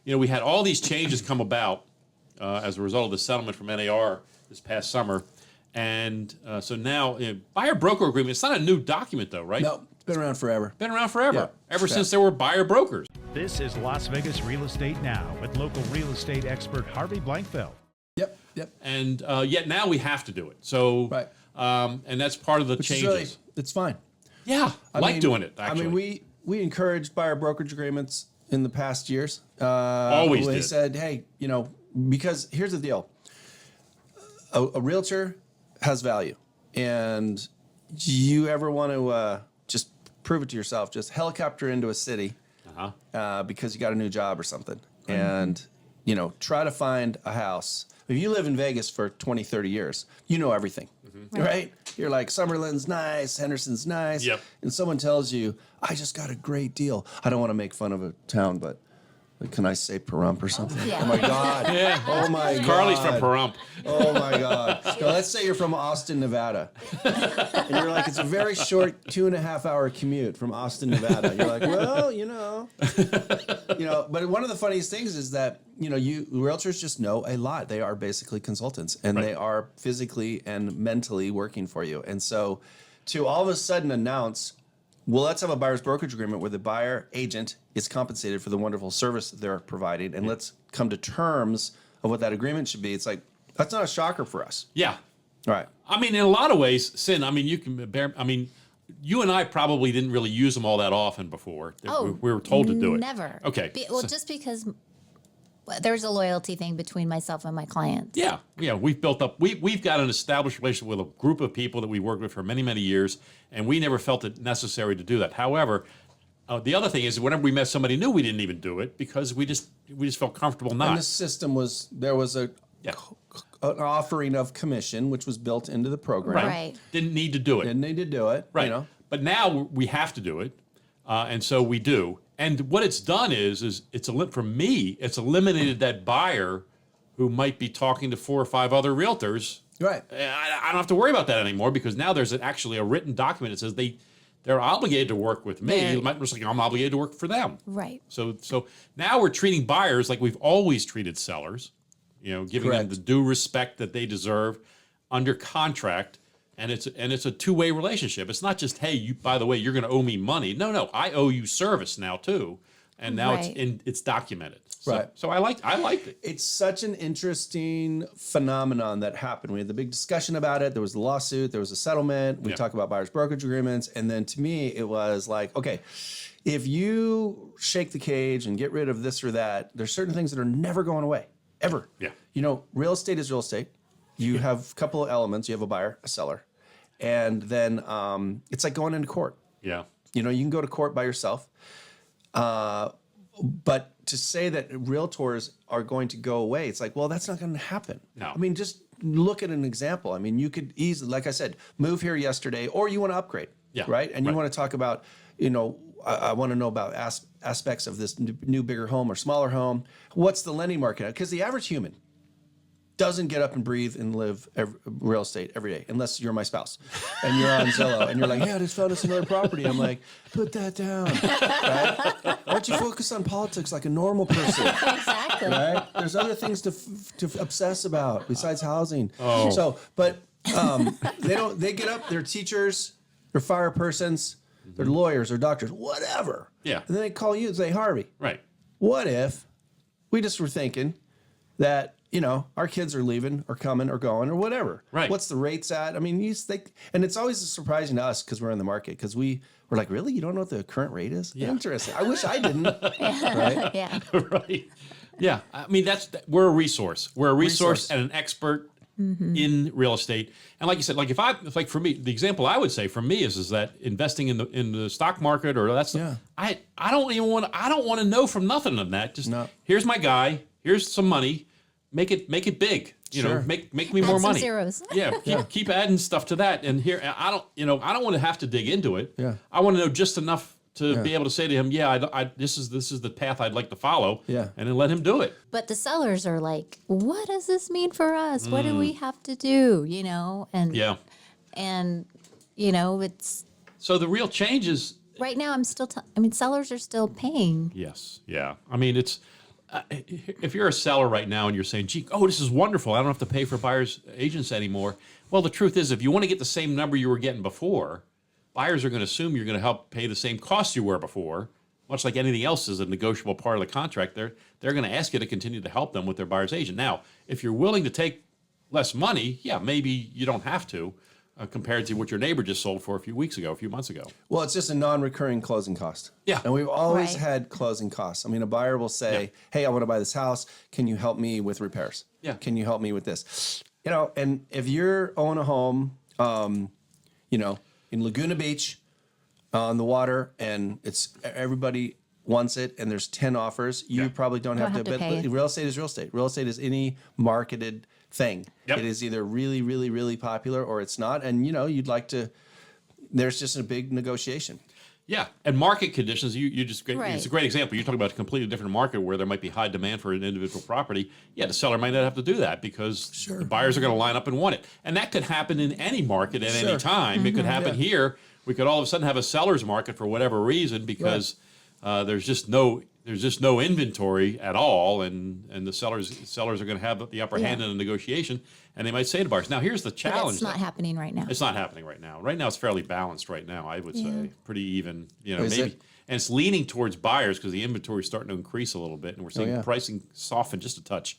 we had all these changes come about as a result of the settlement from NAR this past summer. And so now, buyer broker agreement, it's not a new document though, right? No, it's been around forever. Been around forever. Yeah. Ever since there were buyer brokers. This is Las Vegas Real Estate Now with local real estate expert Harvey Blankfeld. Yep. And yet now we have to do it. So, Right. And that's part of the Which changes. is really, it's fine. Yeah, I like doing it, actually. I mean, we encouraged buyer brokerage agreements in the past years. Always we did. said, hey, because here's the deal. A realtor has value. And you ever want to just prove it to yourself, just helicopter into a city because you got a new job or something. And, try to find a house. If you live in Vegas for 20, 30 years, you know everything, right? You're like, Summerlin's nice, Henderson's nice. Yep. And someone tells you, I just got a great deal. I don't want to make fun of a town, but can I say Pahrump or something? Yeah. Oh, my God. Yeah. Oh, my God. Carly's from Pahrump. Oh, my God. So let's say you're from Austin, Nevada. And you're like, it's a very short 2.5-hour commute from Austin, Nevada. You're like, well, but one of the funniest things is that, realtors just know a lot. They are basically consultants, and they are physically and mentally working for you. And so to all of a sudden announce, well, let's have a buyer's brokerage agreement where the buyer agent is compensated for the wonderful service that they're providing, and let's come to terms of what that agreement should be. It's like, that's not a shocker for us. Yeah. Right. I mean, in a lot of ways, Sin, you and I probably didn't really use them all that often before. We were told to do it. Never. Okay. Just because there's a loyalty thing between myself and my clients. Yeah. We've built up, we've got an established relationship with a group of people that we worked with for many, many years, and we never felt it necessary to do that. However, the other thing is, whenever we met somebody new, we didn't even do it because we just felt comfortable not. And the system there was an offering of commission, which was built into the program. Right. Didn't need to do it. Didn't need to do it. Right. But now we have to do it, and so we do. And what it's done is for me, it's eliminated that buyer who might be talking to 4 or 5 other realtors. Right. I don't have to worry about that anymore because now there's actually a written document that says they're obligated to work with me. Just like I'm obligated to work for them. Right. So now we're treating buyers like we've always treated sellers, giving them the due respect that they deserve under contract. And it's a two-way relationship. It's not just, hey, by the way, you're going to owe me money. No, I owe you service now too, and now it's documented. So I liked it. It's such an interesting phenomenon that happened. We had the big discussion about it. There was the lawsuit. There was a settlement. We talked about buyer's brokerage agreements, and then to me, it was like, okay, if you shake the cage and get rid of this or that, there's certain things that are never going away, ever. Yeah. Real estate is real estate. You have a couple of elements. You have a buyer, a seller, and then it's like going into court. Yeah. You can go to court by yourself, but to say that realtors are going to go away, it's like, well, that's not going to happen. No. I mean, just look at an example. I mean, you could easily, like I said, move here yesterday, or you want to upgrade, right? And you want to talk about, I want to know about aspects of this new, bigger home or smaller home. What's the lending market? Because the average human doesn't get up and breathe and live real estate every day, unless you're my spouse and you're on Zillow and you're like, yeah, I just found us another property. I'm like, put that down. Right? Why don't you focus on politics like a normal person? Exactly. Right? There's other things to obsess about besides housing. Oh. So, but they get up, they're teachers, they're fire persons, they're lawyers or doctors, whatever. Yeah. And then they call you and say, Harvey, Right. what if we just were thinking that, our kids are leaving or coming or going or whatever. Right. What's the rates at? I mean, and it's always surprising to us because we're in the market because we're like, really? You don't know what the current rate is? Yeah. Interesting. I wish I didn't. Right? Yeah. Right. Yeah. I mean, we're a resource. We're a resource and an expert in real estate. And like you said, like for me, the example I would say for me is that investing in the stock market or I don't want to know from nothing of that. Just here's my guy. Here's some money. Make it big. Make me more money. Zeros. Keep adding stuff to that. And here I don't want to have to dig into it. Yeah. I want to know just enough to be able to say to him, this is the path I'd like to follow. Yeah. And then let him do it. But the sellers are like, what does this mean for us? What do we have to do? And it's so the real change is right now. I'm still. Sellers are still paying. yes. Yeah. I mean, it's if you're a seller right now and you're saying, gee, oh, this is wonderful, I don't have to pay for buyer's agents anymore. Well, the truth is, if you want to get the same number you were getting before, buyers are going to assume you're going to help pay the same cost you were before. Much like anything else is a negotiable part of the contract, they're going to ask you to continue to help them with their buyer's agent. Now, if you're willing to take less money, yeah, maybe you don't have to, compared to what your neighbor just sold for a few months ago. Well, it's just a non-recurring closing cost. Yeah. And we've always Right. had closing costs. I mean, a buyer will say, hey, I want to buy this house. Can you help me with repairs? Yeah. Can you help me with this? You know, and if you're own a home, you know, in Laguna Beach on the water and it's everybody wants it and there's 10 offers, you probably don't have to have to pay. bid. Real estate is real estate. Real estate is any marketed thing. Yep. It is either really, really, really popular or it's not. And, you know, you'd like to, there's just a big negotiation. Yeah, and market conditions, you just Right. it's a great example. You're talking about a completely different market where there might be high demand for an individual property. Yeah, the seller might not have to do that because the buyers are going to line up and want it. And that could happen in any market at any time. It could happen here. We could all of a sudden have a seller's market for whatever reason because there's just no inventory at all, and the sellers are going to have the upper hand in the negotiation, and they might say to buyers, now here's the But challenge. it's not happening right now. It's not happening right now. Right now, it's fairly balanced. Right now, I would say pretty even. You know, Is maybe, it? and it's leaning towards buyers because the inventory is starting to increase a little bit, and we're seeing yeah. pricing soften just a touch.